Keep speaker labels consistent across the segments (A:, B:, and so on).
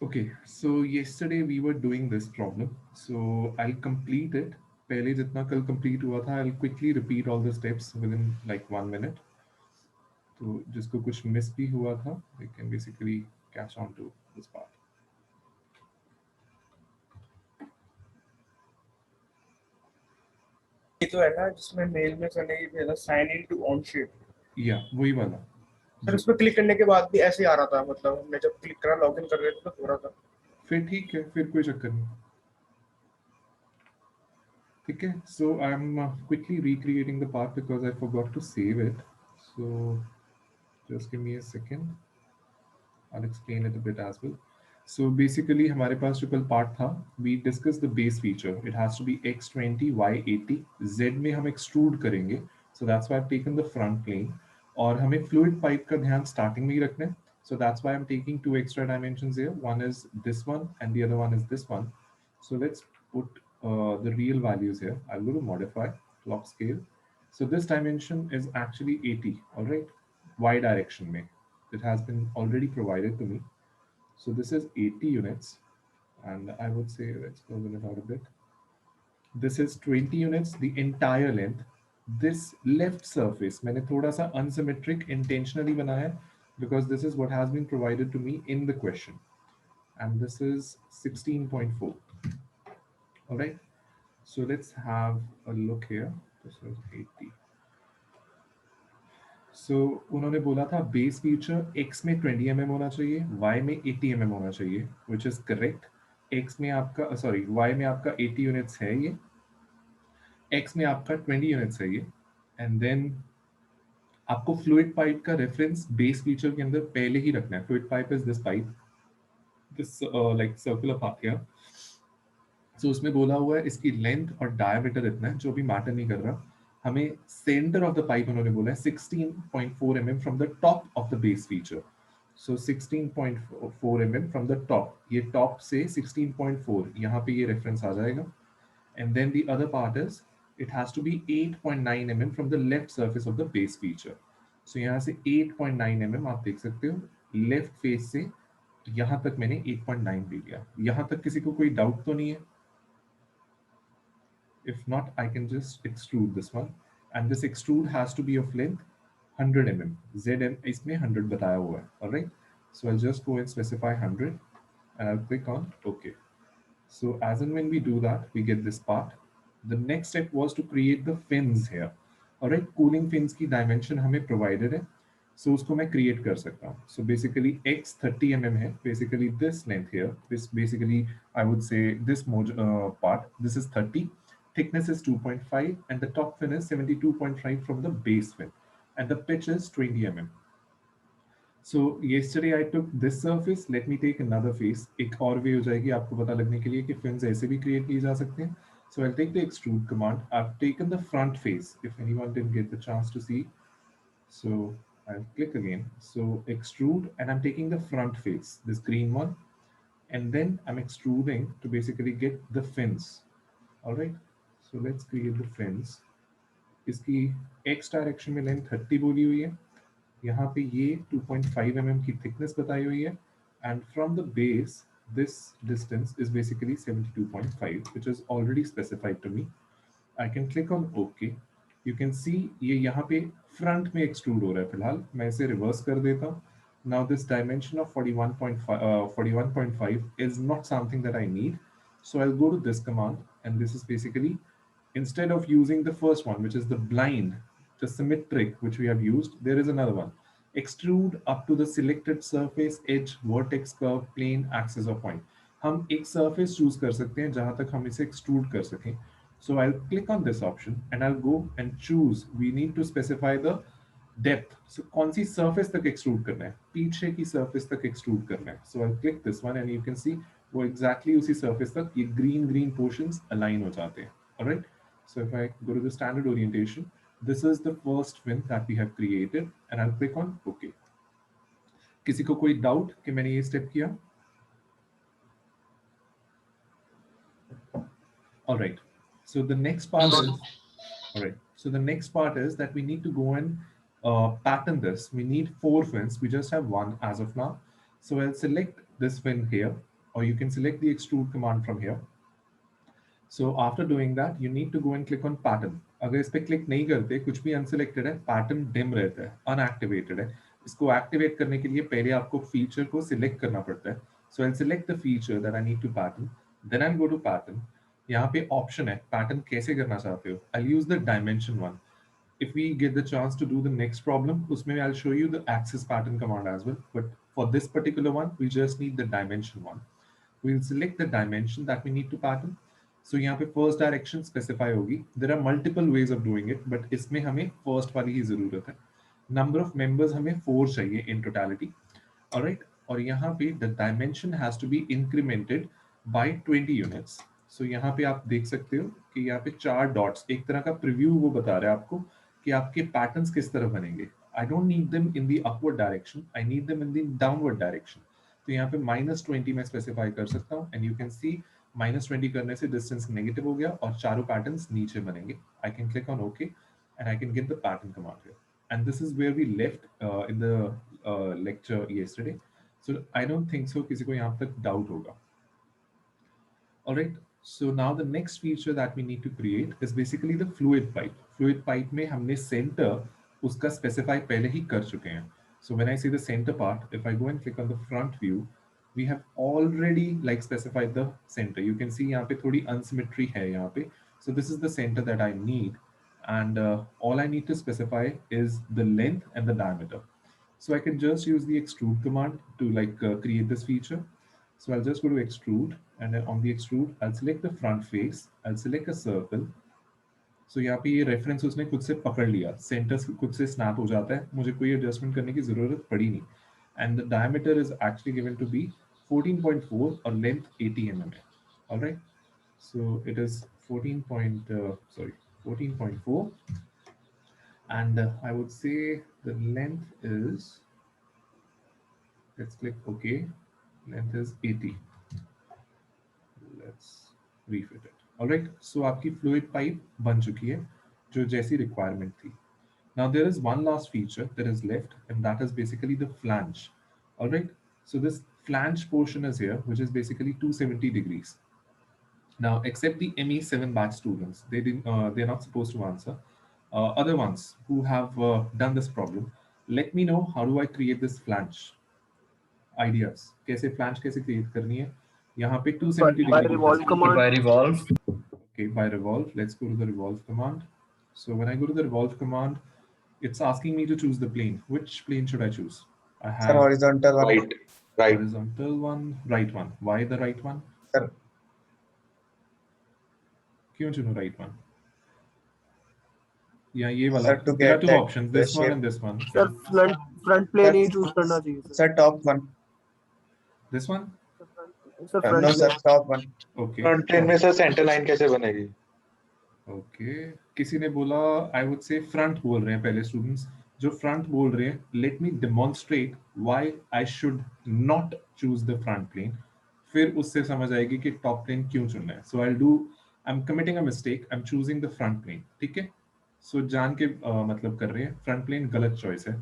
A: Okay, so yesterday we were doing this problem. So I'll complete it. पहले जितना कल complete हुआ था, I'll quickly repeat all the steps within like 1 minute. तो जिसको कुछ miss भी हुआ था, they can basically catch on to this part.
B: ये तो है ना जिसमें मेल में मैंने ये भेजा sign in to on sheet.
A: Yeah, वही वाला
B: सर
A: जो
B: उस पर क्लिक करने के बाद भी ऐसे ही आ रहा था, मतलब हमने जब क्लिक करा लॉगिन कर रहे थे तो हो रहा था।
A: फिर ठीक है, फिर कोई चक्कर नहीं। ठीक है, so I'm quickly recreating the part because I forgot to save it. So just give me a second. I'll explain it a bit as well. So basically हमारे पास जो कल पार्ट था, we discussed the base feature. It has to be x20, y80. Z में हम extrude करेंगे, so that's why I've taken the front plane. और हमें fluid pipe का ध्यान starting में ही रखना है, so that's why I'm taking two extra dimensions here. One is this one and the other one is this one. So let's put the real values here. I'll go to modify clock scale. So this dimension is actually 80, all right, y direction में. It has been already provided to me. So this is 80 units, and I would say let's close it out a bit. This is 20 units, the entire length. This left surface मैंने थोड़ा सा unsymmetric intentionally बनाया है because this is what has been provided to me in the question, and this is 16.4. All right. So let's have a look here. This is 80. So उन्होंने बोला था base feature x में 20 mm होना चाहिए, y में 80 mm होना चाहिए, which is correct. x में आपका सॉरी y में आपका 80 यूनिट्स है ये, x में आपका 20 यूनिट्स है ये, एंड देन आपको फ्लूइड पाइप का रेफरेंस बेस फीचर के अंदर पहले ही रखना है. Fluid pipe is this pipe, this like circular path here. So उसमें बोला हुआ है इसकी लेंथ और डायमीटर इतना है, जो भी मैटर नहीं कर रहा. हमें सेंटर ऑफ द पाइप उन्होंने बोला है 16.4 mm from the top of the base feature. So 16.4 mm from the top, ये टॉप से 16.4 यहाँ पे ये रेफरेंस आ जाएगा. And then the other part is it has to be 8.9 mm from the left surface of the base feature. So यहाँ से 8.9 mm आप देख सकते हो, लेफ्ट फेस से यहाँ तक मैंने 8.9 ले लिया. यहाँ तक किसी को कोई डाउट तो नहीं है? If not, I can just extrude this one. And this extrude has to be of length 100 mm. ZM इसमें 100 बताया हुआ है. All right. So I'll just go and specify 100 and I'll click on OK. So as and when we do that, we get this part. The next step was to create the fins here. All right. Cooling fins की dimension हमें provided है. So उसको मैं create कर सकता हूँ. So basically x 30 mm है. Basically this length here, this basically I would say this part, this is 30. Thickness is 2.5 and the top fin is 72.5 from the base fin. And the pitch is 20 mm. So yesterday I took this surface. Let me take another face. एक और way हो जाएगी आपको पता लगने के लिए कि fins ऐसे भी create किए जा सकते हैं. So I'll take the extrude command. I've taken the front face. If anyone didn't get the chance to see, so I'll click again. So extrude, and I'm taking the front face, this green one, and then I'm extruding to basically get the fins. All right. So let's create the fins. इसकी x direction में length 30 बोली हुई है, यहाँ पे ये 2.5 mm की thickness बताई हुई है, and from the base this distance is basically 72.5, which is already specified to me. I can click on OK. You can see ये यहाँ पे front में extrude हो रहा है. फिलहाल मैं इसे reverse कर देता हूँ. Now this dimension of 41.5 is not something that I need. So I'll go to this command, and this is basically, instead of using the first one, which is the blind, the symmetric, which we have used, there is another one. Extrude up to the selected surface, edge, vertex, curve, plane, axis or point. हम एक surface choose कर सकते हैं जहां तक हम इसे extrude कर सकें. So I'll click on this option and I'll go and choose. We need to specify the depth. So कौन सी surface तक extrude करना है? पीछे की surface तक extrude करना है. So I'll click this one and you can see वो exactly उसी surface तक ये green portions align हो जाते हैं. All right. So if I go to the standard orientation, this is the first fin that we have created, and I'll click on OK. किसी को कोई doubt कि मैंने ये step किया? All right. So the next part is, all right. So the next part is that we need to go and pattern this. We need 4 fins. We just have one as of now. So I'll select this fin here, or you can select the extrude command from here. So after doing that, you need to go and click on pattern. अगर इस पे click नहीं करते, कुछ भी unselected है, pattern dim रहता है, अनएक्टिवेटेड है. इसको एक्टिवेट करने के लिए पहले आपको फीचर को सिलेक्ट करना पड़ता है. So I'll select the feature that I need to pattern. Then I'll go to pattern. यहाँ पे ऑप्शन है, पैटर्न कैसे करना चाहते हो. I'll use the dimension one. If we get the chance to do the next problem, उसमें I'll show you the axis pattern command as well. But for this particular one, we just need the dimension one. We'll select the dimension that we need to pattern. So यहाँ पे first direction specify होगी. There are multiple ways of doing it, but इसमें हमें first वाली ही जरूरत है. Number of members हमें 4 चाहिए in totality. Alright, और यहाँ पे the dimension has to be incremented by 20 units. So यहाँ पे आप देख सकते हो कि यहाँ पे 4 dots, एक तरह का प्रीव्यू वो बता रहा है आपको कि आपके पैटर्न्स किस तरह बनेंगे. I don't need them in the upward direction, I need them in the downward direction. तो यहाँ पे -20 मैं स्पेसिफाई कर सकता हूँ, एंड यू कैन सी -20 करने से डिस्टेंस नेगेटिव हो गया और चारों पैटर्न्स नीचे बनेंगे. I can click on okay and I can get the pattern command here. And this is where we left in the lecture yesterday. So I don't think so किसी को यहाँ तक डाउट होगा. Alright, so now the next feature that we need to create is basically the fluid pipe. Fluid pipe में हमने center उसका specify पहले ही कर चुके हैं. So when I say the center part, if I go and click on the front view, we have already like specified the center. You can see यहाँ पे थोड़ी unsymmetry है यहाँ पे. So this is the center that I need, and all I need to specify is the length and the diameter. So I can just use the extrude command to like create this feature. So I'll just go to extrude, and then on the extrude, I'll select the front face, I'll select a circle. So यहाँ पे ये reference उसने खुद से पकड़ लिया, centre खुद से स्नैप हो जाता है, मुझे कोई एडजस्टमेंट करने की जरूरत पड़ी नहीं. And the diameter is actually given to be 14.4 और लेंथ 80 mm है. Alright, so it is 14.4, and I would say the length is, let's click OK, length is 80. Let's refit it. Alright, so आपकी fluid pipe बन चुकी है जो जैसी requirement थी. Now there is one last feature that is left, and that is basically the flange. Alright, so this flange portion is here, which is basically 270 degrees. Now, except the ME7 batch students, they're not supposed to answer. Other ones who have done this problem, let me know how do I create this flange. Ideas, कैसे flange कैसे create करनी है. यहाँ पे 270
B: by
A: degree
B: revolve command.
C: By revolve.
A: Okay, by revolve, let's go to the revolve command. So when I go to the revolve command, it's asking me to choose the plane. Which plane should I choose? I
D: Sir,
A: have
D: horizontal one.
C: Right.
A: horizontal one, right one. Why the right one?
D: Sir,
A: क्यों चुनो right one? Yeah, ये वाला.
D: Sir, to
A: There are
D: get
A: two
D: that
A: options, this
D: shape.
A: one and this one.
B: Sir, front plane he choose करना चाहिए.
D: sir, top one.
A: This one?
B: Sir,
D: No,
B: front
D: sir,
B: plane.
D: top one.
A: Okay.
C: Front plane में sir centre line कैसे बनेगी?
A: Okay. किसी ने बोला, I would say front बोल रहे हैं पहले students. जो front बोल रहे हैं, let me demonstrate why I should not choose the front plane. फिर उससे समझ आएगी कि top plane क्यों चुनना है. So I'm committing a mistake. I'm choosing the front plane. ठीक है? So जान के मतलब कर रहे हैं. Front plane गलत choice है.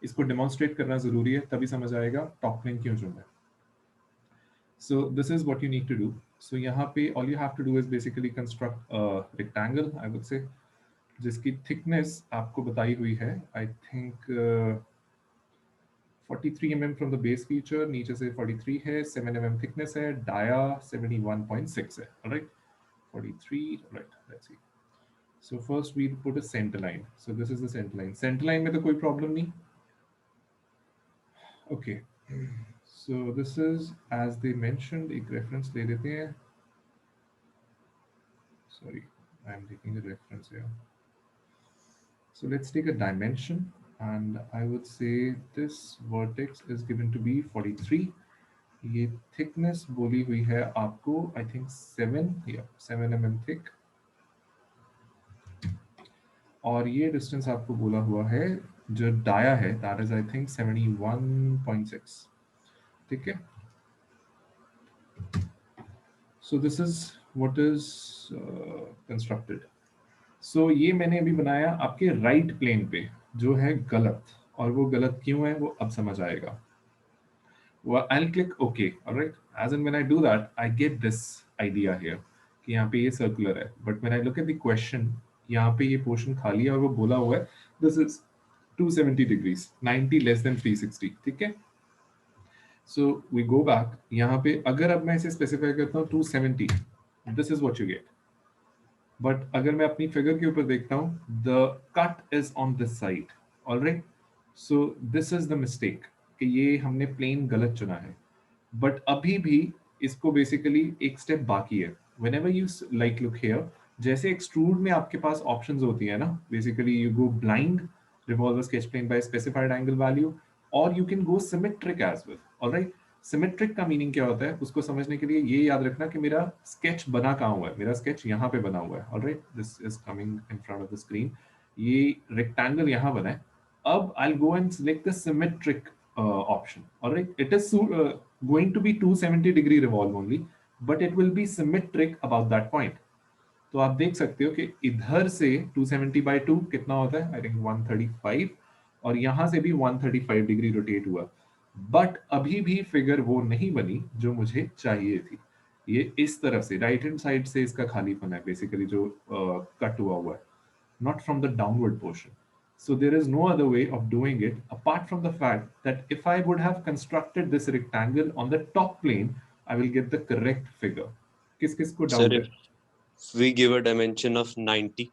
A: इसको demonstrate करना जरूरी है, तभी समझ आएगा top plane क्यों चुनना है. So this is what you need to do. So यहाँ पे all you have to do is basically construct a rectangle, I would say, जिसकी thickness आपको बताई हुई है. I think 43 mm from the base feature, नीचे से 43 है, 7 mm thickness है, dia 71.6 है. All right, 43. Right, let's see. So first we put a center line. So this is the center line. Center line में तो कोई problem नहीं. Okay. So this is, as they mentioned, एक reference ले लेते हैं. Sorry, I'm taking a reference here. So let's take a dimension, and I would say this vertex is given to be 43. ये thickness बोली हुई है आपको, I think 7 mm thick. और ये distance आपको बोला हुआ है जो dia है, that is I think 71.6. ठीक है? So this is what is constructed. So ये मैंने अभी बनाया आपके right plane पे, जो है गलत, और वो गलत क्यों है वो अब समझ आएगा. Well, I'll click OK. All right. As and when I do that, I get this idea here कि यहाँ पे ये circular है. But when I look at the question, यहाँ पे ये portion खाली है और वो बोला हुआ है this is 270 degrees, 90 less than 360. ठीक है? So we go back. यहाँ पे अगर अब मैं इसे specify करता हूँ 270, this is what you get. But अगर मैं अपनी फिगर के ऊपर देखता हूँ the cut is on this side. Alright, so this is the mistake कि ये हमने प्लेन गलत चुना है. बट अभी भी इसको बेसिकली एक स्टेप बाकी है. Whenever you like look here, जैसे एक्सट्रूड में आपके पास ऑप्शंस होती है ना, basically you go blind revolve a sketch plane by specified angle value, or you can go symmetric as well. All right, symmetric का मीनिंग क्या होता है उसको समझने के लिए ये याद रखना कि मेरा स्केच बना कहाँ हुआ है. मेरा स्केच यहाँ पे बना हुआ है. Alright, this is coming in front of the screen. ये रेक्टेंगल यहाँ बना है. अब I go and select the symmetric option. Alright, it is going to be 270 degree revolve only, but it will be symmetric about that point. तो आप देख सकते हो कि इधर से 270/2 कितना होता है, आई थिंक 135, और यहां से भी 135 डिग्री रोटेट हुआ. बट अभी भी फिगर वो नहीं बनी जो मुझे चाहिए थी. ये इस तरफ से राइट हैंड साइड से इसका खालीपन है बेसिकली जो कट हुआ है, not from the downward portion. So there is no other way of doing it apart from the fact that if I would have constructed this rectangle on the top plane, I will get the correct figure. किस को
D: Sir,
A: doubt है?
D: if we give a dimension of 90,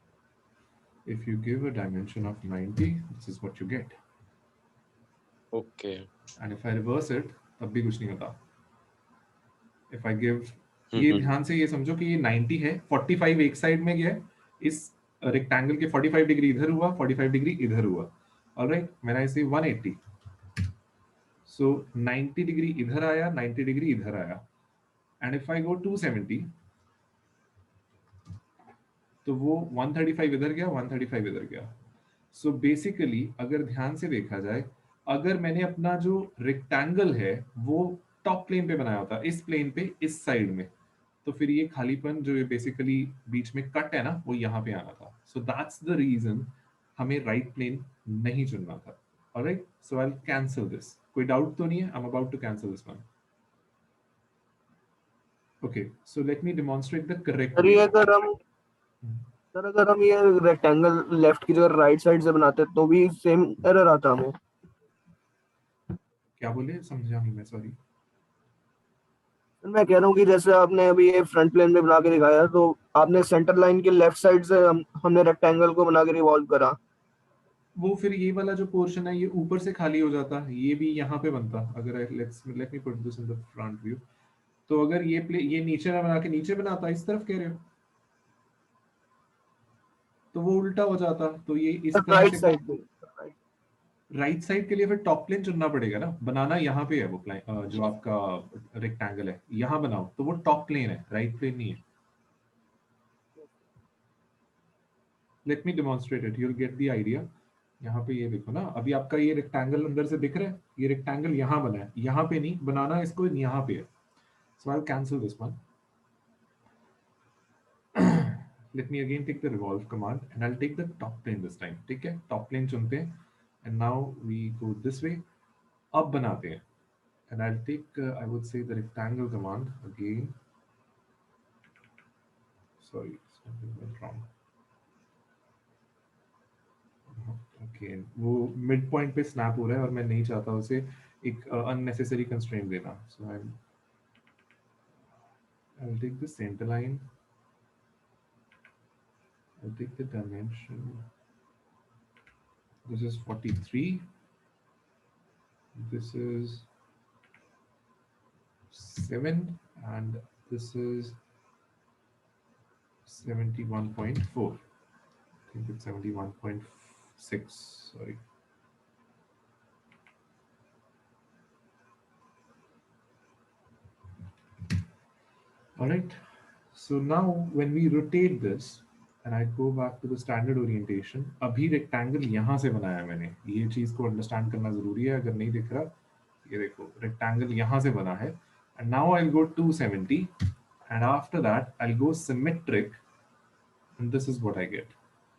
A: If you give a dimension of 90, this is what you get.
D: okay.
A: And if I reverse it, तब भी कुछ नहीं होता. If I give, ये ध्यान से ये समझो कि ये 90 है, 45 एक साइड में गया है, इस रेक्टेंगल के 45 डिग्री इधर हुआ, 45 डिग्री इधर हुआ. ऑलराइट, मैंने इसे 180, सो 90 डिग्री इधर आया, 90 डिग्री इधर आया. एंड इफ आई गो 270, तो वो 135 इधर गया, 135 इधर गया. सो बेसिकली अगर ध्यान से देखा जाए, अगर मैंने अपना जो रेक्टेंगल है वो टॉप प्लेन पे बनाया होता, इस प्लेन पे इस साइड में, तो फिर ये खालीपन जो बेसिकली बीच में कट है ना, वो यहाँ पे आना था. सो दैट्स द रीजन हमें राइट प्लेन नहीं चुनना था. Alright, so I will cancel this. कोई डाउट तो नहीं है? I am about to cancel this one. Okay, so let me demonstrate the correct.
B: Sir अगर हम ये रेक्टेंगल लेफ्ट की जगह राइट साइड से बनाते तो भी सेम एरर आता हमें.
A: क्या बोले, समझा नहीं मैं, सॉरी.
B: मैं कह रहा हूँ कि जैसे आपने अभी ये फ्रंट प्लेन में बना के दिखाया, तो आपने सेंटर लाइन के लेफ्ट साइड से हमने रेक्टेंगल को बना के रिवॉल्व करा.
A: वो फिर ये वाला जो पोर्शन है ये ऊपर से खाली हो जाता, ये भी यहाँ पे बनता. अगर let me put this in the front view, तो अगर ये नीचे ना बना के नीचे बनाता, इस तरफ कह रहे हो, तो वो उल्टा हो जाता. तो ये इस तरह
B: राइट
A: से
B: साइड पे.
A: राइट साइड के लिए फिर टॉप प्लेन चुनना पड़ेगा ना. बनाना यहाँ पे है वो प्लेन, जो आपका रेक्टेंगल है यहाँ बनाओ, तो वो टॉप प्लेन है, राइट प्लेन नहीं है. Let me demonstrate it, you will get the idea. यहाँ पे ये देखो ना, अभी आपका ये रेक्टेंगल अंदर से दिख रहा है, ये रेक्टेंगल यहाँ बना है, यहाँ पे नहीं बनाना, इसको यहाँ पे है. So I will cancel this one. Let me again take the revolve command and I'll take the top plane this time. ठीक है, top plane चुनते हैं and now we go this way. अब बनाते हैं and I'll take I would say the rectangle command again. Sorry, something went wrong. Okay, वो mid point पे snap हो रहा है और मैं नहीं चाहता उसे एक unnecessary constraint देना. So I'll take the center line. I'll take the dimension. This is 43. This is 7 and this is 71.4. I think it's 71.6. Sorry. All right. So now when we rotate this and I go back to the standard orientation, अभी rectangle यहाँ से बनाया मैंने. ये चीज को understand करना जरूरी है. अगर नहीं दिख रहा, ये देखो rectangle यहाँ से बना है. And now I'll go 270 and after that I'll go symmetric and this is what I get.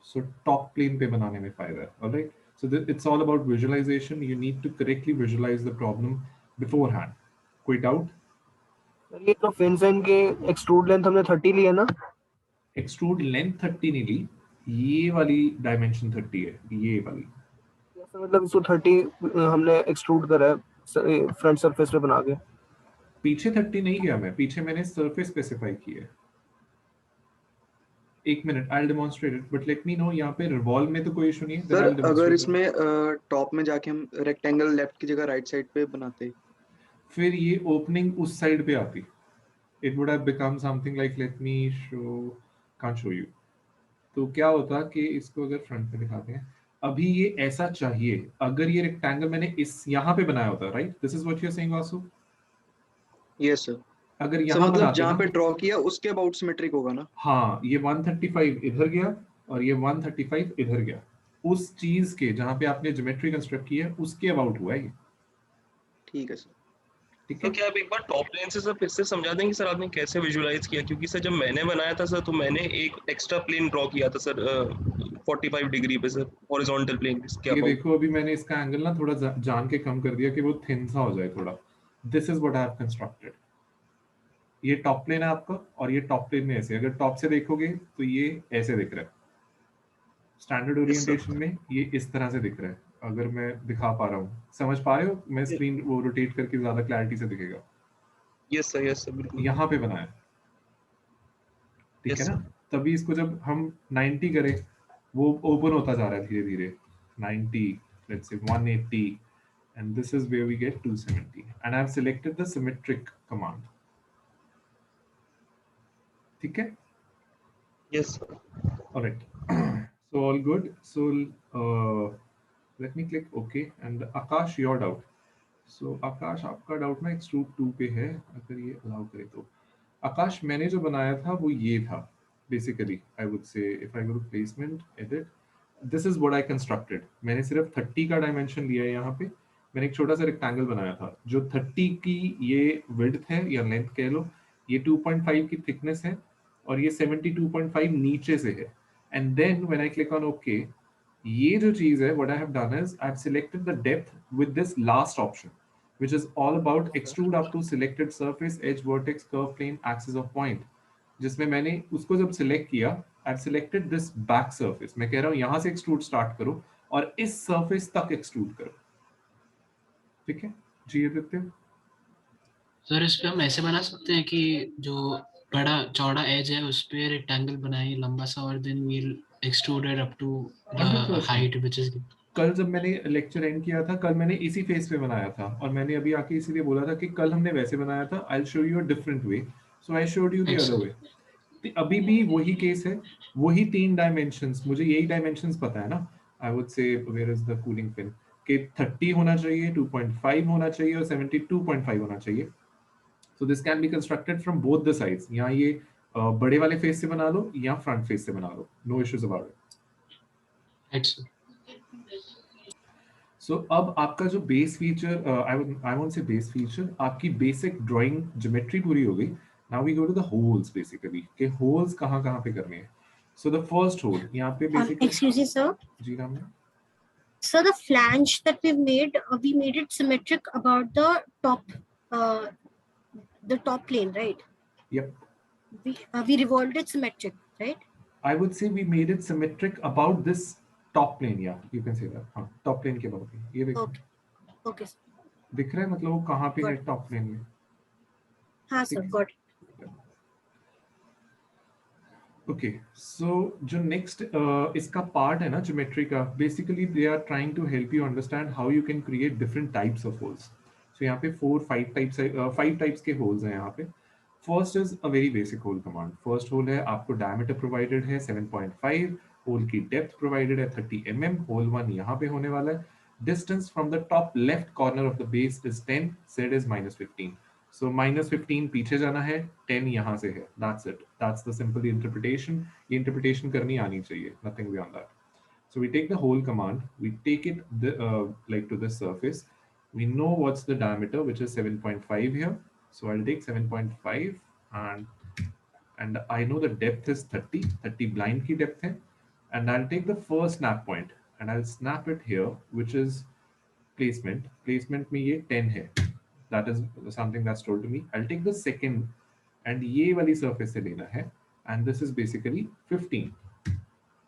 A: So top plane पे बनाने में फायदा है. All right. So it's all about visualization. You need to correctly visualize the problem beforehand. कोई doubt?
B: Sir ये तो FinCEN के extrude length हमने 30 ली है ना?
A: Extrude length 30 नहीं ली, ये वाली dimension 30 है, ये वाली.
B: जैसे मतलब इसको 30 हमने एक्सट्रूड करा है फ्रंट सरफेस पे बना के।
A: पीछे 30 नहीं किया मैं, पीछे मैंने surface specify की है. एक minute, I'll demonstrate it, but let me know यहाँ पे revolve में तो कोई इशू नहीं है. Then
E: सर
A: I'll
E: अगर
A: demonstrate it.
E: इसमें टॉप में जाके हम रेक्टेंगल लेफ्ट की जगह राइट साइड पे बनाते,
A: फिर ये ओपनिंग उस साइड पे आती. It would have become something like, let me show, can't show you. तो क्या होता कि इसको अगर फ्रंट पे दिखाते हैं, अभी ये ऐसा चाहिए. अगर ये रेक्टेंगल मैंने इस यहाँ पे बनाया होता, right? This is what you are saying Vasu.
E: Yes sir.
A: अगर
E: सर
A: यहाँ
E: मतलब
A: बनाते
E: जहाँ
A: ना,
E: पे ड्रॉ किया उसके अबाउट सिमेट्रिक होगा ना?
A: हाँ, ये 135 इधर गया और ये 135 इधर गया. उस चीज के जहाँ पे आपने ज्योमेट्री कंस्ट्रक्ट की है उसके अबाउट हुआ है ये.
E: ठीक है सर।
A: ठीक
F: तो
A: है.
F: क्या आप एक बार टॉप प्लेन से सर फिर से समझा देंगे सर आपने कैसे विजुलाइज किया, क्योंकि सर जब मैंने बनाया था सर तो मैंने एक एक्स्ट्रा प्लेन ड्रॉ किया था सर 45 डिग्री पे सर, हॉरिजॉन्टल प्लेन इसके
A: ये
F: अबाउट।
A: देखो अभी मैंने इसका एंगल ना थोड़ा जान के कम कर दिया कि वो थिन सा हो जाए थोड़ा. This is what I have constructed. ये टॉप प्लेन है आपका और ये टॉप प्लेन में ऐसे, अगर टॉप से देखोगे तो ये ऐसे दिख रहा है. Standard
E: Yes, sir.
A: ओरिएंटेशन में ये इस तरह से दिख रहा है. अगर मैं दिखा पा रहा हूँ, समझ पा रहे हो? मैं स्क्रीन वो रोटेट करके ज्यादा क्लैरिटी से दिखेगा.
F: यस सर बिल्कुल।
A: यहाँ पे बनाया, ठीक
F: Yes,
A: है ना? तभी इसको जब हम 90 करें, वो ओपन होता जा रहा है धीरे धीरे. 90, let's say 180, and this is where we get 270. And I have selected the symmetric command. ठीक है?
F: Yes sir.
A: All right. So all good. So let me click OK. And Akash, your doubt. So Akash, आपका doubt ना extrude 2 पे है, अगर ये allow करे तो. आकाश, मैंने जो बनाया था वो ये था. Basically I would say if I go to placement edit, this is what I constructed. मैंने सिर्फ 30 का डायमेंशन लिया है यहाँ पे. मैंने एक छोटा सा रेक्टेंगल बनाया था जो 30 की ये विड्थ है या लेंथ कह लो, ये 2.5 की थिकनेस है और ये 72.5 नीचे से है. And then when I click on okay, ये जो चीज है, what I have done is I've selected the depth with this last option, which is all about extrude up to selected surface, edge, vertex, curve, plane, axis of point. जिसमें मैंने उसको जब select किया, I've selected this back surface. मैं कह रहा हूँ यहाँ से extrude start करो और इस surface तक extrude करो. ठीक है जी आदित्य?
G: सर इस पे हम ऐसे बना सकते हैं कि जो बड़ा चौड़ा एज है उस पे रेक्टेंगल बनाए लंबा सा और then we'll extruded up to the
A: 100%.
G: Height which is
A: कल जब मैंने लेक्चर एंड किया था, कल मैंने इसी फेस पे बनाया था और मैंने अभी आके इसीलिए बोला था कि कल हमने वैसे बनाया था. I show you a different way, so I showed you the
G: Yes,
A: other
G: sir.
A: वे. अभी भी वही केस है, वही 3 डायमेंशंस, मुझे यही डायमेंशंस पता है ना. I would say where is the cooling fin कि 30 होना चाहिए, 2.5 होना चाहिए और 72.5 होना चाहिए. So this can be constructed from both the sides. यहाँ ये बड़े वाले फेस से बना लो या फ्रंट फेस से बना लो, no issues about it.
G: Right.
A: So अब आपका जो base feature, I won't say base feature, आपकी बेसिक ड्राइंग ज्योमेट्री पूरी हो गई. Now we go to the holes basically, कि होल्स कहाँ पे करने हैं. सो द फर्स्ट होल यहाँ पे बेसिकली,
H: Excuse me, sir.
A: जी नाम है.
H: So the flange that we made it symmetric about the top plane, right?
A: Yep.
H: We revolved it symmetric, right?
A: I would say we made it symmetric about this top plane. Yeah, you can say that. हाँ, top plane के about ये देखो.
H: Okay. Okay, sir.
A: दिख रहा है मतलब वो कहाँ पे है
H: Got
A: top plane में.
H: हाँ, sir. Got it.
A: Okay, so जो next इसका part है ना ज्योमेट्री का, basically they are trying to help you understand how you can create different types of holes. So यहाँ पे 5 types के holes हैं यहाँ पे. First is a very basic hole command. First hole है, आपको diameter provided है 7.5, hole की depth provided है 30 mm, hole 1 यहाँ पे होने वाला है. Distance from the top left corner of the base is 10, Z is -15. So -15 पीछे जाना है, 10 यहाँ से है. That's it. That's the simple interpretation. ये interpretation करनी आनी चाहिए. Nothing beyond that. So we take the whole command. We take it like to this surface. We know what's the diameter, which is 7.5 here. So I'll take 7.5 and I know the depth is 30 blind की depth है. And I'll take the first snap point and I'll snap it here, which is placement. Placement में ये 10 है. that is something that's told to me. I'll take the second and ये वाली surface से लेना है, and this is basically 15.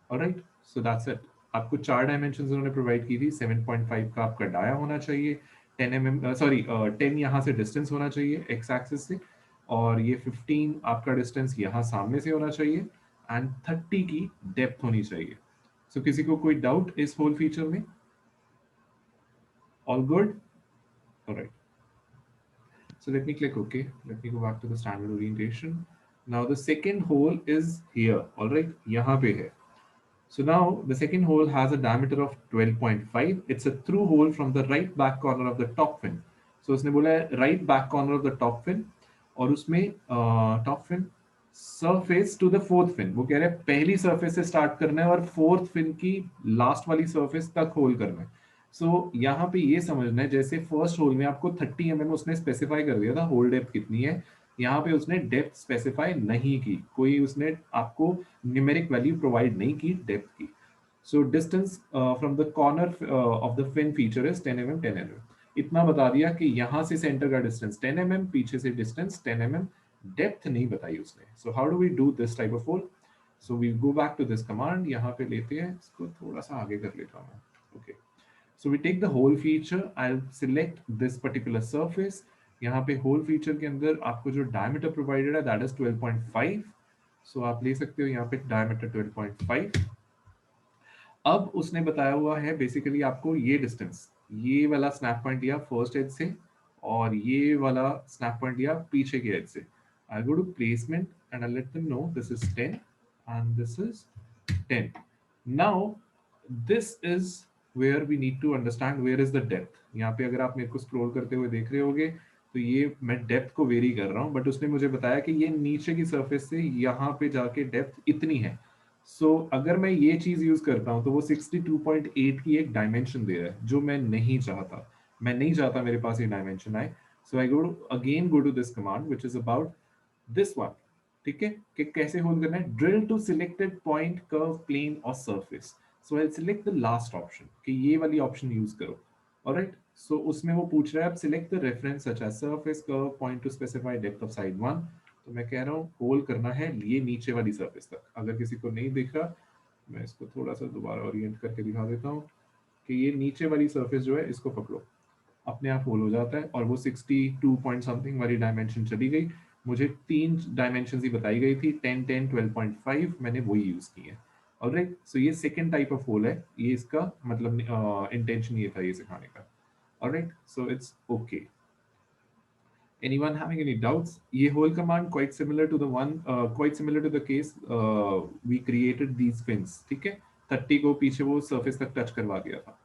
A: Alright, so that's it. आपको 4 dimensions उन्होंने provide की थी. 7.5 का आपका डाया होना चाहिए, 10 mm सॉरी 10 यहाँ से डिस्टेंस होना चाहिए x एक्सिस से, और ये 15 आपका डिस्टेंस यहाँ सामने से होना चाहिए, एंड 30 की डेप्थ होनी चाहिए. So किसी को कोई डाउट इस होल फीचर में? All good? Alright. So let me click OK. Let me go back to the standard orientation. Now the second hole is here. Alright, यहाँ पे है. So now the second hole has a diameter of 12.5. It's a through hole from the right back corner of the top fin. So उसने बोला है right back corner of the top fin, और उसमें top fin surface to the fourth fin. वो कह रहे हैं पहली surface से start करना है और fourth fin की last वाली surface तक hole करना है. So यहाँ पे ये समझना है, जैसे first hole में आपको 30 mm उसने specify कर दिया था hole depth कितनी है, यहाँ पे उसने डेप्थ स्पेसिफाई नहीं की, कोई उसने आपको न्यूमेरिक वैल्यू प्रोवाइड नहीं की डेप्थ की. So distance from the corner of the fin feature is 10 mm 10 mm. इतना बता दिया कि यहाँ से सेंटर का डिस्टेंस 10 mm, पीछे से डिस्टेंस 10 mm, डेप्थ नहीं बताई उसने. So how do we do this type of hole? So we go back to this command, यहाँ पे लेते हैं, इसको थोड़ा सा आगे कर लेता हूँ. Okay, so we take the hole feature, I will select this particular surface. यहाँ पे होल फीचर के अंदर आपको जो डायमीटर प्रोवाइडेड है दैट इज 12.5. सो आप ले सकते हो यहाँ पे डायमीटर 12.5. अब उसने बताया हुआ है बेसिकली आपको ये डिस्टेंस, ये वाला स्नैप पॉइंट दिया फर्स्ट एज से, और ये वाला स्नैप पॉइंट दिया पीछे के एज से. I go to placement and I let them know this is 10 and this is 10. Now this is where we need to understand where is the depth. यहाँ पे अगर आप मेरे को स्क्रॉल करते हुए देख रहे होगे तो ये मैं डेप्थ को वेरी कर रहा हूँ, बट उसने मुझे बताया कि ये नीचे की सरफेस से यहाँ पे जाके डेप्थ इतनी है. सो अगर मैं ये चीज यूज करता हूँ तो वो 62.8 की एक डायमेंशन दे रहा है, जो मैं नहीं चाहता. मैं नहीं चाहता मेरे पास ये डायमेंशन आए. So I go to this command which is about this one. ठीक है, कि कैसे होल्ड करना है. Drill to selected point, curve, plane और surface. So I'll select the last option कि ये वाली option use करो. Alright, so उसमें वो पूछ रहा है, आप select the reference such as surface, curve, point to specify depth of side 1. तो मैं कह रहा हूँ होल्ड करना है ये नीचे वाली surface तक. अगर किसी को नहीं दिख रहा, मैं इसको थोड़ा सा दोबारा ओरिएंट करके दिखा देता हूँ कि ये नीचे वाली surface जो है इसको पकड़ो, अपने आप होल्ड हो जाता है, और वो 62 पॉइंट समथिंग वाली डायमेंशन चली गई. मुझे 3 डायमेंशन ही बताई गई थी, 10, 10, 12.5, मैंने वही यूज की है. ऑलराइट, सो ये सेकंड टाइप ऑफ होल है, ये इसका मतलब इंटेंशन ये था ये सिखाने का. Alright, so it's okay. Anyone having any doubts? ये whole command quite similar to the one, quite similar to the case we created these fins. ठीक है, 30 को पीछे वो surface तक टच करवा दिया था.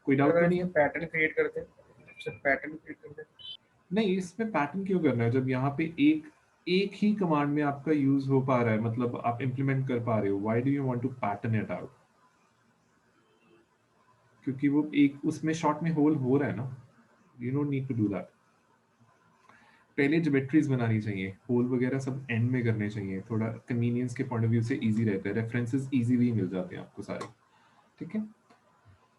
A: कोई डाउट तो नहीं है?
C: पैटर्न क्रिएट करते हैं, पैटर्न क्रिएट करते हैं.
A: नहीं, इसमें पैटर्न क्यों करना है जब यहाँ पे एक ही कमांड में आपका यूज हो पा रहा है, मतलब आप इंप्लीमेंट कर पा रहे हो. Why do you want to pattern it out? क्योंकि वो एक उसमें शॉर्ट में होल हो रहा है ना. You don't need to do that. पहले ज्योमेट्रीज बनानी चाहिए, होल वगैरह सब एंड में करने चाहिए. थोड़ा कन्वीनियंस के पॉइंट ऑफ व्यू से इजी रहता है, रेफरेंसेस इजीली मिल जाते हैं आपको सारे. ठीक है,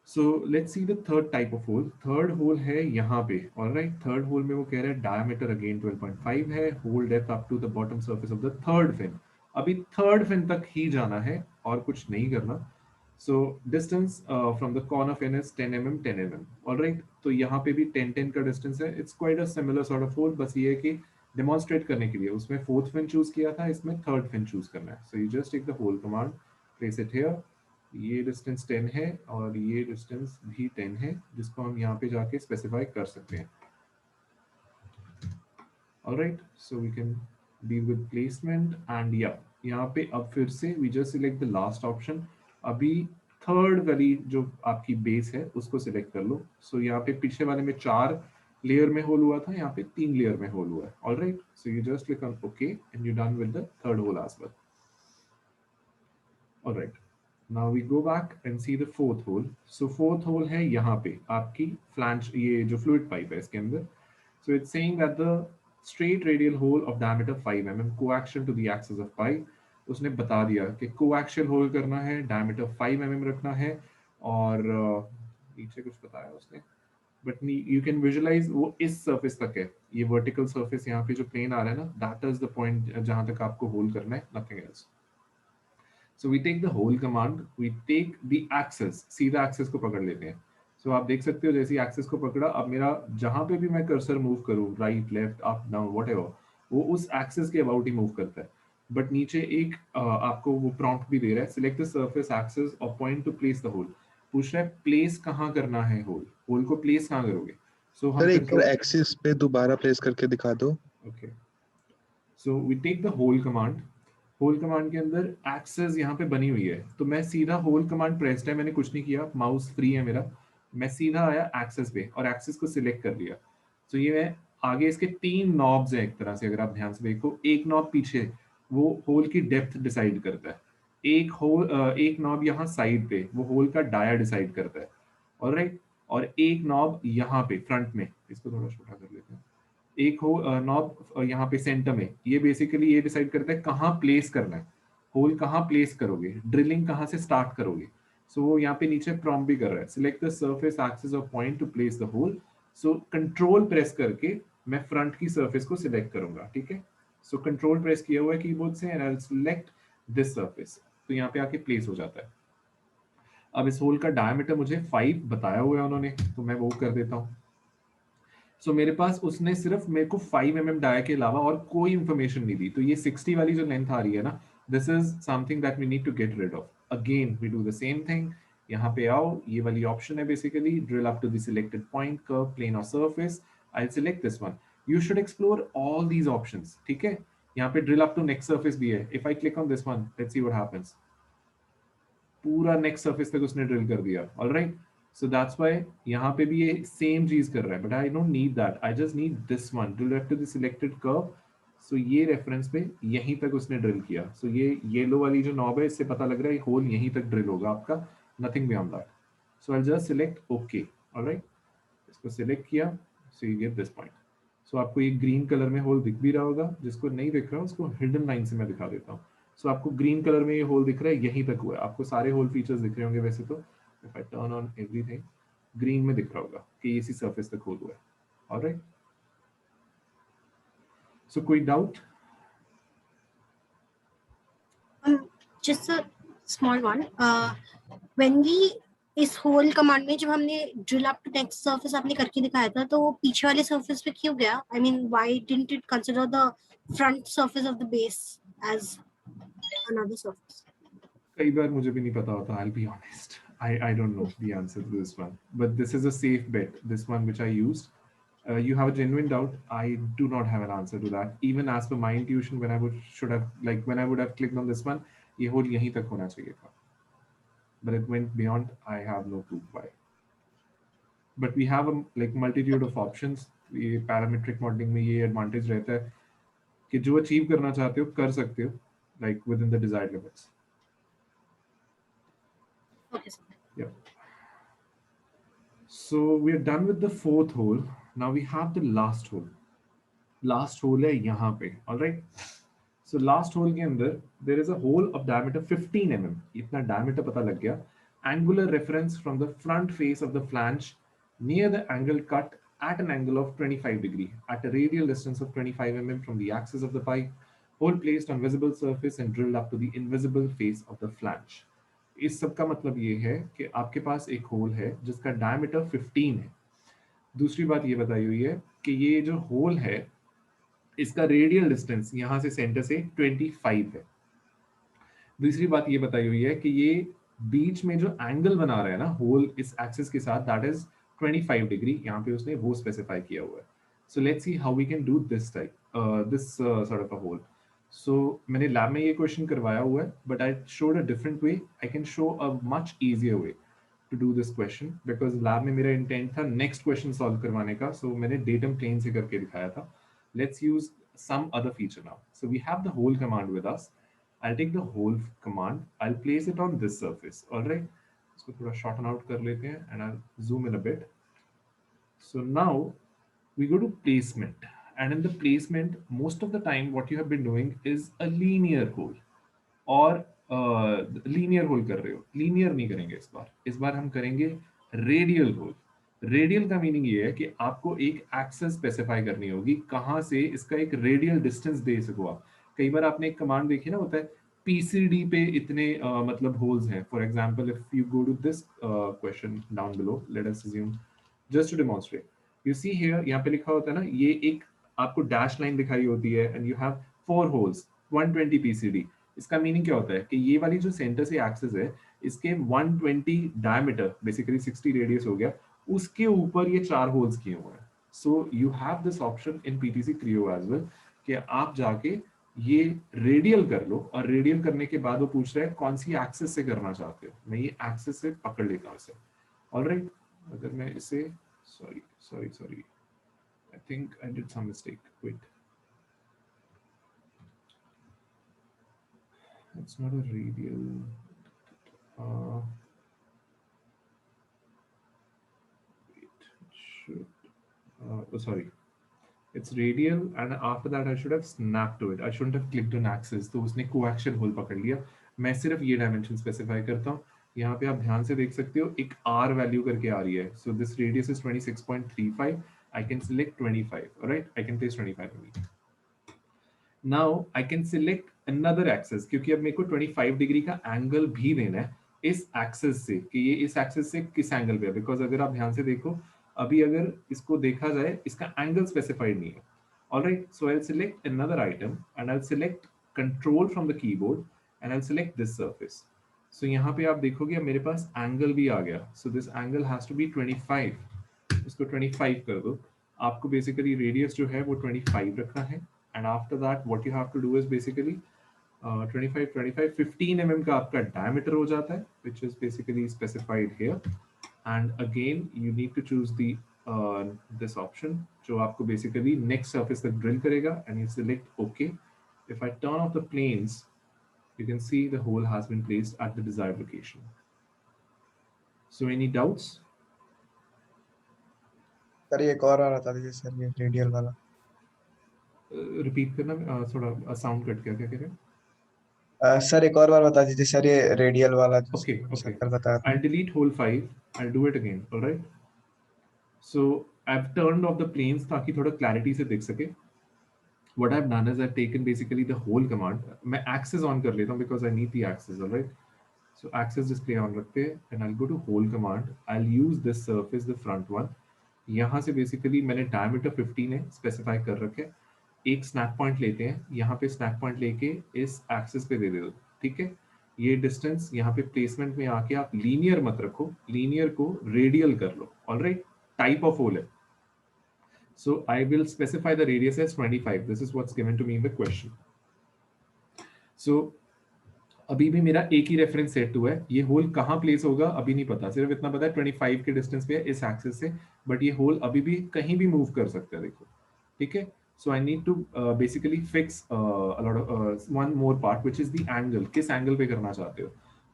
A: so let's see the third type of hole. Third hole है यहाँ पे. ऑलराइट, थर्ड होल में वो कह रहा है डायमीटर अगेन 12.5 है, hole depth up to the bottom surface of the third fin. अभी थर्ड फिन तक ही जाना है और कुछ नहीं करना. So distance from the corner fin is 10 mm 10 mm. Alright, तो यहाँ पे भी 10 10 का डिस्टेंस है. It's quite a similar sort of hole, बस ये है कि डेमोन्स्ट्रेट करने के लिए उसमें फोर्थ फिन चूज किया था, इसमें थर्ड फिन चूज करना है. So you just take the hole command, place it here. ये डिस्टेंस 10 है और ये डिस्टेंस भी 10 है, जिसको हम यहाँ पे जाके स्पेसिफाई कर सकते हैं. Alright, so we can deal with placement and यहाँ पे अब फिर से we just select the last option. अभी थर्ड वाली जो आपकी बेस है उसको सिलेक्ट कर लो. सो यहाँ पे पीछे वाले में 4 लेयर में होल हुआ था, यहाँ पे 3 लेयर में होल हुआ है. Alright, so you just click on okay and you done with the third hole as well. Alright, now we go back and see the fourth hole. So fourth hole है यहाँ पे आपकी flange, ये जो fluid pipe है इसके अंदर. So it's saying that the straight radial hole of diameter 5 mm coaxial to the axis of pi. उसने बता दिया कि coaxial hole करना है, diameter 5 mm रखना है, और नीचे कुछ बताया उसने. बट यू कैन विजुअलाइज वो इस सरफेस तक है, ये वर्टिकल सरफेस यहाँ पे जो प्लेन आ रहा है ना, दैट इज द पॉइंट जहां तक आपको होल करना है, nothing else. So we take the whole command, we take the axis, सीधा axis को पकड़ लेते हैं. So आप देख सकते हो जैसे axis को पकड़ा, अब मेरा जहां पे भी मैं कर्सर मूव करूं, right left up down whatever, वो उस axis के अबाउट ही मूव करता है. बट नीचे एक आपको वो प्रॉम्प्ट भी दे रहा है, सिलेक्ट द सरफेस एक्सिस और point to place the hole. पूछ रहा है प्लेस कहाँ करना है होल, होल को प्लेस कहाँ करोगे. सो हम
I: सर एक
A: कंट्रोल,
I: बार एक्सिस पे दोबारा प्लेस करके दिखा दो.
A: Okay. So we take the hole command. Hole command के अंदर एक्सेस यहाँ पे बनी हुई है, तो मैं सीधा होल कमांड प्रेस्ड है, मैंने कुछ नहीं किया, माउस फ्री है मेरा, मैं सीधा आया एक्सेस पे और एक्सेस को सिलेक्ट कर लिया. तो ये मैं आगे, इसके 3 नॉब्स हैं एक तरह से, अगर आप ध्यान से देखो, एक नॉब पीछे वो होल की डेप्थ डिसाइड करता है, एक नॉब यहाँ साइड पे वो होल का डाया डिसाइड करता है, ऑलराइट. और एक नॉब यहाँ पे फ्रंट में, इसको थोड़ा छोटा कर लेते हैं, एक हो नॉब यहाँ पे सेंटर में, ये बेसिकली ये डिसाइड करता है कहाँ प्लेस करना है, होल कहाँ प्लेस करोगे, ड्रिलिंग कहाँ से स्टार्ट करोगे. सो वो यहाँ पे नीचे प्रॉम्प्ट भी कर रहा है, select the surface axis of point to place the hole. So control press करके मैं फ्रंट की सरफेस को सिलेक्ट करूंगा, ठीक है. सो कंट्रोल प्रेस किया हुआ है कीबोर्ड से and I will select this surface, तो यहाँ पे आके प्लेस हो जाता है. अब इस होल का डायमीटर मुझे 5 बताया हुआ है उन्होंने, तो मैं वो कर देता हूँ. सो मेरे पास उसने सिर्फ मेरे को 5 mm डाया के अलावा और कोई इंफॉर्मेशन नहीं दी, तो ये 60 वाली जो लेंथ आ रही है ना, this is something that we need to get rid of. Again we do the same thing, यहाँ पे आओ, ये वाली ऑप्शन है basically, drill up to the selected point, curve, plane और surface. I select this one. You should explore all these options, ठीक है. यहाँ पे drill up to next surface भी है. If I click on this one, let's see what happens. पूरा next surface तक उसने ड्रिल कर दिया, ऑलराइट. So that's why यहाँ पे भी ये सेम चीज कर रहा है, but I don't need that. I just need this one. Drill left to the selected curve. So ये रेफरेंस पे यहीं तक उसने ड्रिल किया. So ये येलो वाली जो नॉब है, इससे पता लग रहा है होल यहीं तक ड्रिल होगा आपका, nothing beyond that. So I'll just select OK. Alright. इसको सिलेक्ट किया. So you get this point. So आपको ये ग्रीन कलर में होल दिख भी रहा होगा, जिसको नहीं दिख रहा उसको हिडन लाइन से मैं दिखा देता हूँ. So आपको ग्रीन कलर में ये होल दिख रहा है, यहीं तक हुआ है. आपको सारे होल फीचर्स दिख रहे होंगे वैसे तो. If I turn on everything, green में दिख रहा होगा कि इसी सरफेस तक होल हुआ है. Alright. So कोई doubt?
H: Just a small one. When we इस होल कमांड में जब हमने drill up to next surface आपने करके दिखाया था, तो वो पीछे वाले सरफेस पे क्यों गया? I mean, why didn't it consider the front surface of the base as another surface?
A: कई बार मुझे भी नहीं पता होता. I'll be honest. I don't know the answer to this one, but this is a safe bet. This one which I used. You have a genuine doubt. I do not have an answer to that. Even as per my intuition, when I would have clicked on this one, ये whole यहीं तक होना चाहिए था. But it went beyond. I have no clue why. But we have a multitude of options. ये parametric modeling में ये advantage रहता है कि जो achieve करना चाहते हो कर सकते हो, like within the desired limits.
H: Okay, sir.
A: Yeah. So we are done with the 4th hole. Now we have the last hole. Last hole है यहाँ पे, all right. So last hole के अंदर there is a hole of diameter 15 mm. इतना diameter पता लग गया. Angular reference from the front face of the flange near the angle cut at an angle of 25 degree at a radial distance of 25 mm from the axis of the pipe. Hole placed on visible surface and drilled up to the invisible face of the flange. इस सब का मतलब ये है कि आपके पास एक whole है जिसका डायमीटर 15 है. दूसरी बात ये बताई हुई है कि ये जो होल है इसका रेडियल डिस्टेंस यहाँ से सेंटर से 25 है. दूसरी बात ये बताई हुई है कि ये बीच में जो एंगल बना रहा है ना होल इस एक्सिस के साथ, दैट इज 25 डिग्री. यहाँ पे उसने वो स्पेसिफाई किया हुआ है. So let's see how we can do this sort of a hole. So मैंने लैब में ये क्वेश्चन करवाया हुआ है, but I showed a different way. I can show a much easier way to do this question, because lab में मेरा intent था next question solve करवाने का. सो मैंने डेटम प्लेन से करके दिखाया था. Let's use some other feature now. So we have the whole command with us. I'll take the whole command. I'll place it on this surface. All right. इसको थोड़ा shorten out कर लेते हैं and I'll zoom in a bit. So now we go to placement. And in the placement, most of the time, what you have been doing is a linear hole. और linear hole कर रहे हो. Linear नहीं करेंगे इस बार. इस बार हम करेंगे radial hole. रेडियल का मीनिंग ये है कि आपको एक एक्सेस स्पेसिफाई करनी होगी, कहाँ से इसका एक रेडियल डिस्टेंस दे सको आप। कई बार आपने एक कमांड देखी ना, होता है पीसीडी पे इतने मतलब होल्स हैं। For example if you go to this question down below, let us assume just to demonstrate, you see here, यहाँ पे लिखा होता है ना, ये एक आपको डैश लाइन दिखाई होती है and you have 4 holes 120 PCD. इसका मीनिंग क्या होता है कि ये वाली जो सेंटर से एक्सेस है, इसके 120 डायमीटर, बेसिकली 60 रेडियस हो गया, उसके ऊपर ये 4 होल्स किए हुए हैं। So you have this option in PTC Creo as well कि आप जाके ये रेडियल कर लो, और रेडियल करने के बाद वो पूछ रहा है कौन सी एक्सेस से करना चाहते हो। मैं ये एक्सेस से पकड़ लेता हूँ इसे। ऑलराइट, अगर मैं इसे sorry, I think I did some mistake. Wait, it's not a radial. Wait, it should. Oh, sorry. It's radial, and after that I should have snapped to it. I shouldn't have clicked on axis. तो उसने coaxial hole पकड़ लिया। मैं सिर्फ ये dimension specify करता हूँ। यहाँ पे आप ध्यान से देख सकते हो एक R वैल्यू करके आ रही है। So this radius is 26.35. I can select 25. Alright, I can place 25. Now I can select another axis, क्योंकि अब मेरे को 25 डिग्री का एंगल भी देना है इस एक्सिस से, कि ये इस एक्सिस से किस एंगल पे है। बिकॉज अगर आप ध्यान से देखो, अभी अगर इसको देखा जाए, इसका एंगल स्पेसिफाइड नहीं है। Alright, so I will select another item and I will select control from the keyboard and I will select this surface. सो यहाँ पे आप देखोगे अब मेरे पास एंगल भी आ गया। So this angle has to be 25। इसको 25 कर दो। आपको बेसिकली रेडियस जो है वो 25 रखना है, and after that what you have to do is basically 25 15 mm का आपका diameter हो जाता है, which is basically specified here, and again you need to choose the this option जो आपको basically next surface तक drill करेगा, and you select OK. If I turn off the planes, you can see the hole has been placed at the desired location. So any doubts?
C: Sir ये एक और आ रहा था दीजिए सर, ये radial वाला।
A: रिपीट करना, थोड़ा साउंड कट गया, क्या कह रहे हैं?
C: सर एक और बार बता दीजिए सर, ये रेडियल वाला जो
A: Okay.
C: सर बताया था।
A: I'll delete hole 5. I'll do it again. All right. So I've turned off the planes ताकि थोड़ा clarity से दिख सके. What I've done is I've taken basically the whole command. मैं axis on कर लेता हूँ because I need the axis. All right. So axis display on रखते हैं and I'll go to whole command. I'll use this surface, the front one. यहाँ से basically मैंने diameter 15 है specify कर रखे। एक स्नैप पॉइंट लेते हैं, यहाँ पे स्नैप पॉइंट लेके इस एक्सिस पे दे दो। ठीक है, ये डिस्टेंस यहाँ पे प्लेसमेंट में आके आप लीनियर मत रखो, लीनियर को रेडियल कर लो। ऑलराइट, टाइप ऑफ होल है। So I will specify the radius as 25. This is what's given to me in the question. सो अभी भी मेरा एक ही रेफरेंस सेट हुआ है। ये होल कहाँ प्लेस होगा अभी नहीं पता, सिर्फ इतना पता है 25 के डिस्टेंस पे है इस एक्सिस से, बट ये होल अभी भी कहीं भी मूव कर सकता है। देखो, ठीक है। So I need to basically fix a lot of one more part, which is the angle. किस angle पे करना चाहते हो?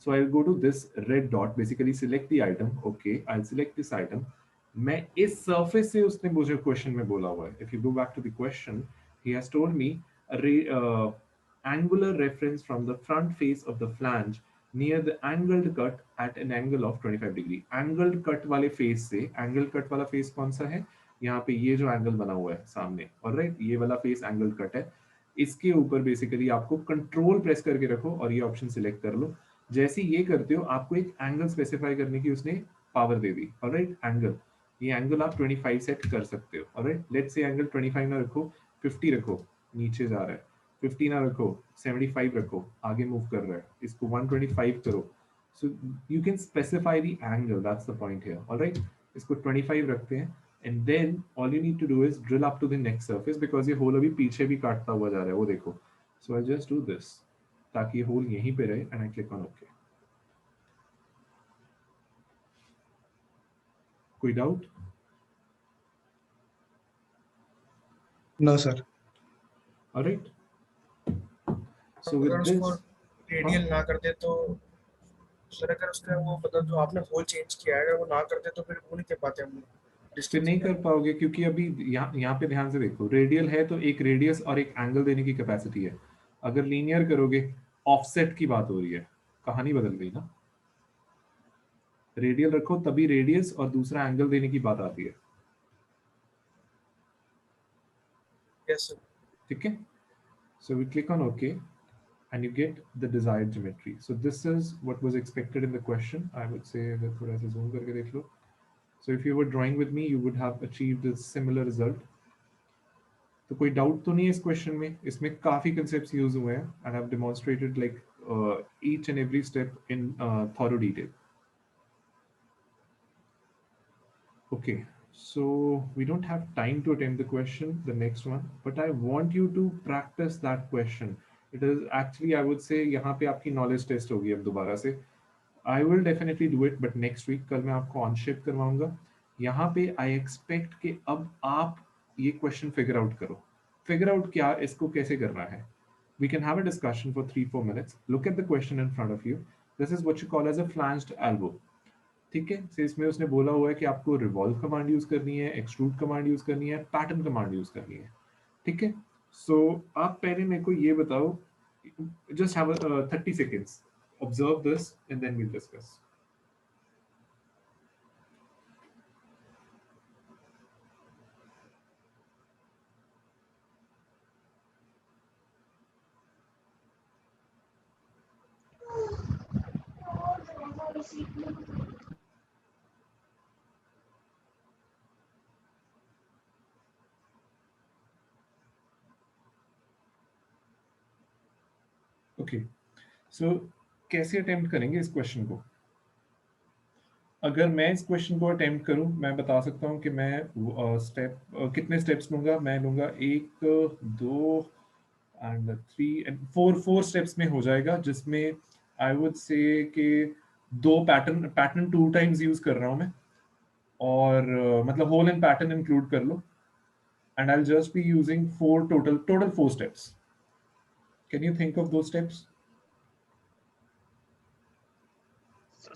A: So I'll go to this red dot, basically select the item. Okay, I'll select this item. मैं इस surface से उसने मुझे question में बोला हुआ है. If you go back to the question, he has told me angular reference from the front face of the flange near the angled cut at an angle of 25 degree. Angled cut वाले face से, angled cut वाला face कौन सा है? यहाँ पे ये जो एंगल बना हुआ है सामने, ऑलराइट, ये वाला फेस एंगल कट है। इसके ऊपर बेसिकली आपको कंट्रोल प्रेस करके रखो और ये ऑप्शन सिलेक्ट कर लो। जैसे ये करते हो आपको एक एंगल स्पेसिफाई करने की उसने पावर दे दी। ऑलराइट, एंगल, ये एंगल आप 25 सेट कर सकते हो। ऑलराइट, लेट्स से एंगल 25 ना रखो, 50 रखो, नीचे जा रहा है। 50 ना रखो, 75 रखो, आगे मूव कर रहा है, इसको 125 करो। So you can specify the angle, that's the point here. Alright, इसको 25 रखते हैं and then all you need to do is drill up to the next surface because ये होल अभी पीछे भी काटता हुआ जा रहा है, वो देखो। So I'll just do this ताकि ये होल यहीं पे रहे and I click on OK. कोई doubt?
C: No sir.
A: Alright. So with
C: अगर
A: this,
C: उसको रेडियल ना कर दे तो सर, अगर उसका वो मतलब जो आपने होल चेंज किया है अगर वो ना कर दे तो फिर वो नहीं कर पाते हम
A: फिर नहीं कर पाओगे, क्योंकि अभी यहाँ पे ध्यान से देखो, रेडियल है तो एक रेडियस और एक एंगल देने की कैपेसिटी है। अगर लीनियर करोगे, ऑफसेट की बात हो रही है, कहानी बदल गई ना। रेडियल रखो तभी रेडियस और दूसरा एंगल देने की बात आती है,
C: यस सर।
A: ठीक है? So we click on OK and you get the desired geometry. So this is what was expected in the question. I would say अगर थोड़ा सा zoom करके देख लो. So if you were drawing with me, you would have achieved a similar result. तो कोई doubt तो नहीं है इस क्वेश्चन में? इसमें काफी concepts यूज हुए हैं and I've demonstrated like each and every step in thorough detail. Okay, so we don't have time to attempt the question, the next one, but I want you to practice that question. It is actually, I would say, यहाँ पे आपकी knowledge test होगी अब दोबारा से. I will definitely do it, but next week कल मैं आपको on shift करवाऊंगा. यहाँ पे I expect कि अब आप ये question figure out करो. Figure out क्या इसको कैसे करना है. We can have a discussion for 3-4 minutes. Look at the question in front of you. This is what you call as a flanged elbow. ठीक है, so इसमें उसने बोला हुआ है कि आपको रिवॉल्व कमांड यूज करनी है, एक्सट्रूड कमांड यूज करनी है, पैटर्न कमांड यूज करनी है, ठीक है? सो आप पहले मेरे को ये बताओ, just have 30 seconds, observe this and then we'll discuss. Okay, so कैसे अटेम्प्ट करेंगे इस क्वेश्चन को? अगर मैं इस क्वेश्चन को अटेम्प्ट करूं, मैं बता सकता हूं कि मैं कितने स्टेप्स लूंगा. मैं लूंगा 1 2 एंड 3 एंड 4 स्टेप्स में हो जाएगा, जिसमें आई वुड से कि 2 पैटर्न 2 टाइम्स यूज कर रहा हूं मैं, और मतलब होल एंड पैटर्न इंक्लूड कर लो, and I will just be using 4 total 4 steps. Can you think of two steps?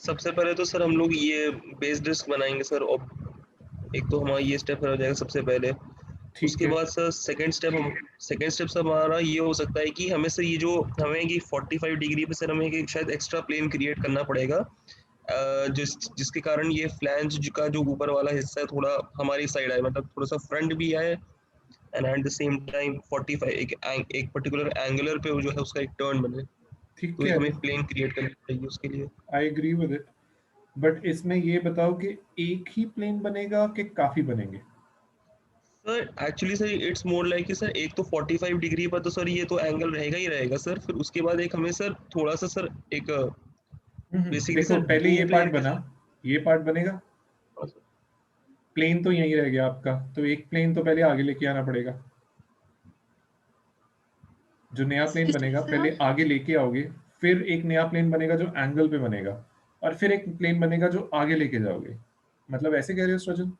F: सबसे पहले तो सर हम लोग ये बेस डिस्क बनाएंगे सर, और एक तो हमारा ये स्टेप हो जाएगा सबसे पहले. उसके बाद सर सेकंड स्टेप हमारा ये हो सकता है कि हमें सर ये जो हमें कि 45 डिग्री पे सर हमें एक शायद एक्स्ट्रा प्लेन क्रिएट करना पड़ेगा, जिसके कारण ये फ्लैंज का जो ऊपर वाला हिस्सा है थोड़ा हमारी साइड आए, मतलब थोड़ा सा फ्रंट भी आए, and at the same time 45 एक पर्टिकुलर एंगुलर पे जो है उसका एक टर्न बने.
A: ठीक
F: तो
A: है,
F: हमें प्लेन क्रिएट करना चाहिए उसके लिए.
A: I agree with it, but इसमें ये बताओ कि एक ही प्लेन बनेगा कि काफी बनेंगे?
F: Sir actually sir it's more like कि सर एक तो 45 डिग्री पर तो सर ये तो एंगल रहेगा ही रहेगा सर. फिर उसके बाद एक हमें सर थोड़ा सा सर एक बेसिकली
A: देखो
F: सर
A: पहले ये
F: 2
A: पार्ट
F: प्लेन
A: बना, ये पार्ट बनेगा, प्लेन तो यहीं रह गया आपका, तो एक प्लेन तो पहले आगे लेके आना पड़ेगा. जो नया प्लेन बनेगा पहले आगे लेके आओगे, फिर एक नया प्लेन बनेगा जो एंगल पे बनेगा, और फिर एक प्लेन बनेगा जो आगे लेके जाओगे. मतलब ऐसे कह रहे हो सृजन?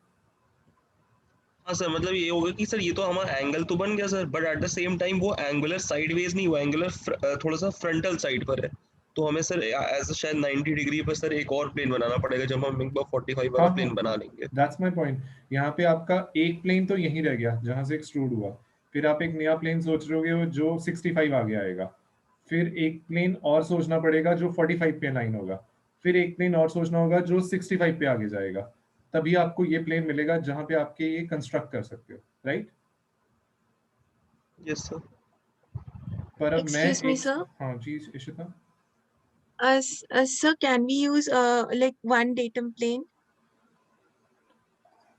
F: हाँ सर, मतलब ये होगा कि सर ये तो हमारा एंगल तो बन गया sir, but at the same time वो एंगुलर साइडवेज नहीं, वो एंगुलर थोड़ा सा फ्रंटल साइड पर है. तो हमें सर एज शायद 90 डिग्री पर सर एक और प्लेन बनाना पड़ेगा जब हम एक बार 45 वाला
A: हाँ,
F: प्लेन बना लेंगे.
A: That's my point. यहाँ पे आपका एक प्लेन तो यहीं रह गया जहां से एक्सट्रूड हुआ, फिर आप एक नया प्लेन सोच रहे हो जो 65 आगे आएगा, फिर एक प्लेन और सोचना पड़ेगा जो 45 पे अलाइन होगा, फिर एक प्लेन और सोचना होगा जो 65 पे आगे जाएगा, तभी आपको ये प्लेन मिलेगा जहां पे आपके ये कंस्ट्रक्ट कर सकते हो, राइट?
F: Yes sir.
A: पर अब मैं
J: Excuse me, sir.
A: हाँ जी Ishita.
J: Sir, can we use like one datum plane?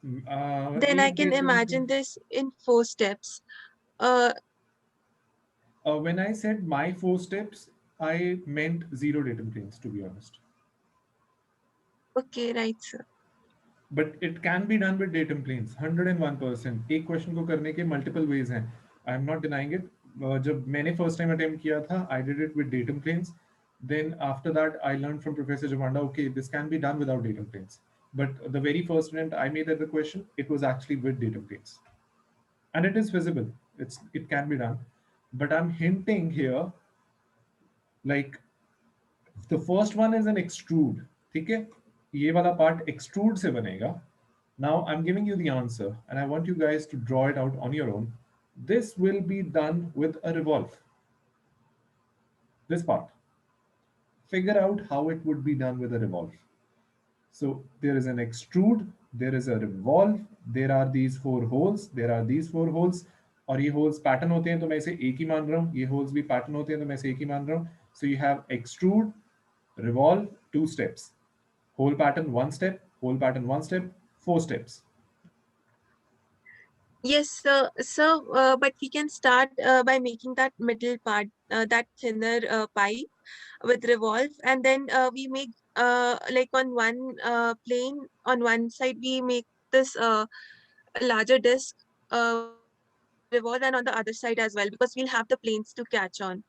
J: Then I
A: एक
J: can
A: datum
J: imagine
A: plane.
J: this in 4 steps.
A: When I said my 4 steps, I meant 0 datum planes, to be honest.
J: Okay, right, sir.
A: But it can be done with datum planes 101%. एक question को करने के multiple ways हैं, I am not denying it. जब मैंने first time attempt किया था, I did it with datum planes. Then after that, I learned from Professor Jamanda, okay, this can be done without datum planes. But the very first attempt I made at the question, it was actually with datum planes. And it is feasible. It can be done. But I'm hinting here, like, the first one is an extrude. ठीक है? ये वाला part extrude से बनेगा. Now I'm giving you the answer, and I want you guys to draw it out on your own. This will be done with a revolve. This part. Figure out how it would be done with a revolve. So there is an extrude, there is a revolve, there are these 4 holes, there are these 4 holes, और ये holes pattern होते हैं तो मैं इसे एक ही मान रहा हूँ, ये होल्स भी पैटर्न होते हैं तो मैं इसे एक ही मान रहा हूँ. So you have extrude, revolve, 2 steps, hole pattern 1 step, hole pattern 1 step, 4 steps.
J: Yes, sir, but we can start by making that middle part, that thinner pipe with revolve, and then we make like on one plane, on one side we make this larger disc revolve, and on the other side as well, because we'll have the planes to catch on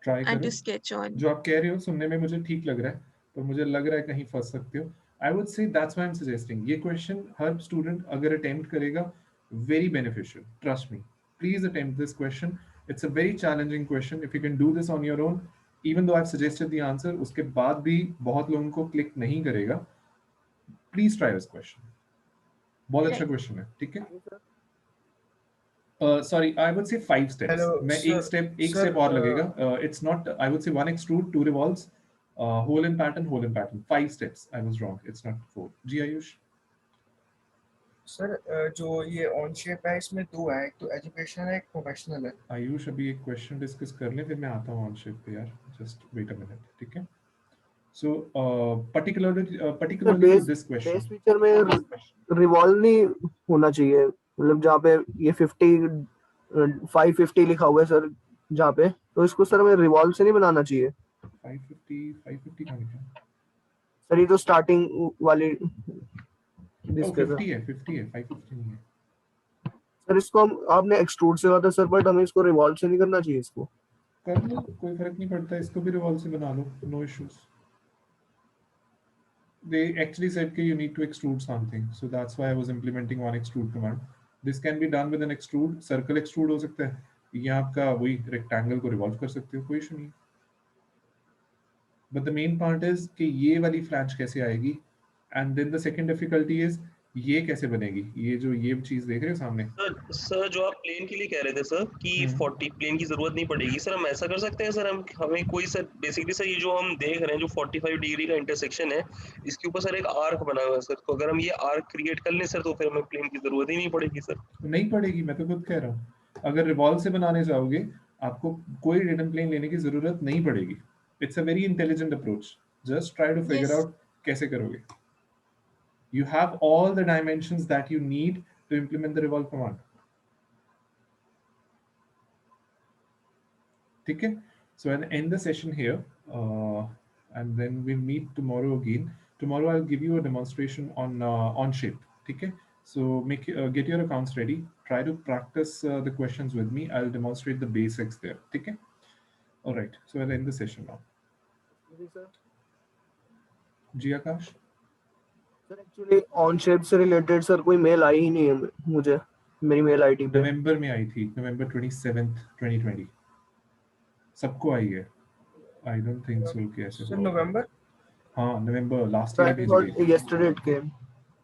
A: Try
J: and
A: करो.
J: to sketch on.
A: जो आप कह रहे हो सुनने में मुझे ठीक लग रहा है, पर मुझे लग रहा है कहीं फंस सकते हो. I would say that's why I'm suggesting ये question हर student अगर attempt करेगा, very beneficial. Trust me. Please attempt this question. It's a very challenging question. If you can do this on your own, even though I've suggested the answer, उसके बाद भी बहुत लोगों को click नहीं करेगा. Please try this question. बहुत अच्छा question है, ठीक है? Sorry, I would say 5 steps.
C: Hello,
A: मैं
C: sir.
A: एक
C: Sir,
A: step और लगेगा. It's not. I would say 1 extrude, 2 revolves, hole in pattern, hole in pattern. 5 steps. I was wrong. It's not 4. जी आयुष.
C: सर जो ये ऑन शेप है इसमें 2 है, एक तो एजुकेशन है, एक प्रोफेशनल है.
A: आयुष अभी एक क्वेश्चन डिस्कस कर लें, फिर मैं आता हूँ ऑन शेप पे यार. Just wait a minute, ठीक है? So particularly to this question.
B: Base feature में रिवॉल्व नहीं होना चाहिए, मतलब जहाँ पे ये 550 लिखा हुआ है सर जहाँ पे, तो इसको सर हमें रिवॉल्व से नहीं बनाना चाहिए
A: 550 कहाँ लिखा है?
B: सर. ये तो स्टार्टिंग वाली
A: Oh,
B: डिस्क है
A: 50 है, 50 है, 550 नहीं है.
B: सर. इसको हम आपने एक्सट्रूड से कहा था सर, बट हमें इसको रिवॉल्व से नहीं करना चाहिए. इसको
A: कर लो, कोई फर्क नहीं पड़ता. इसको भी रिवॉल्व से बना लो, no issues. They actually said that you need to extrude something, so that's why I was implementing one extrude command. This can be done with an extrude. Circle extrude हो सकता है, या आपका वही rectangle को revolve कर सकते हो, कोई issue नहीं. But the main part is कि ये वाली flange कैसे आएगी, and then the second difficulty is ये कैसे बनेगी. ये जो ये चीज देख रहे हो सामने.
F: सर जो आप प्लेन के लिए कह रहे थे सर कि 40 प्लेन की जरूरत नहीं पड़ेगी सर, हम ऐसा कर सकते हैं सर, हमें कोई सर बेसिकली सर ये जो हम देख रहे हैं जो 45 डिग्री का इंटरसेक्शन है, इसके ऊपर सर एक आर्क बना हुआ है सर, तो अगर हम ये आर्क क्रिएट कर लें सर तो फिर हमें प्लेन की जरूरत ही नहीं पड़ेगी सर.
A: नहीं पड़ेगी, मैं तो खुद कह रहा हूँ. अगर रिवॉल्व से बनाने जाओगे आपको कोई रिटर्न प्लेन लेने की जरूरत नहीं पड़ेगी. It's a very intelligent approach. Just try to figure out कैसे करोगे. You have all the dimensions that you need to implement the revolve command. ठीक है? So I'll end the session here, and then we'll meet tomorrow again. Tomorrow I'll give you a demonstration on shape. ठीक है? So get your accounts ready. Try to practice the questions with me. I'll demonstrate the basics there. ठीक है? All right. So I'll end the session now. जी Akash.
B: Sir actually on shape से related sir कोई mail आई ही नहीं है मुझे मेरी मेल आईडी पे.
A: नवंबर में आई थी, November 27th, 2020. सबको आई है. आई डोंट थिंक सो कि ऐसे
C: सर नवंबर.
A: हाँ नवंबर लास्ट ईयर भेजी गई.
B: yesterday it came.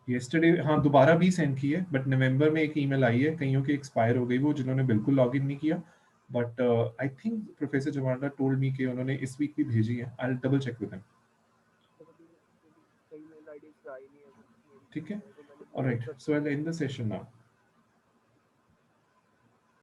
A: yesterday हाँ दोबारा भी सेंड की है, बट नवंबर में एक ईमेल आई है. कईयों की एक्सपायर हो गई वो जिन्होंने बिल्कुल लॉगिन नहीं किया, but I think professor Jamanda told me कि उन्होंने इस वीक भी भेजी है. I will double check with him. ठीक है? Alright, so I will end the session now.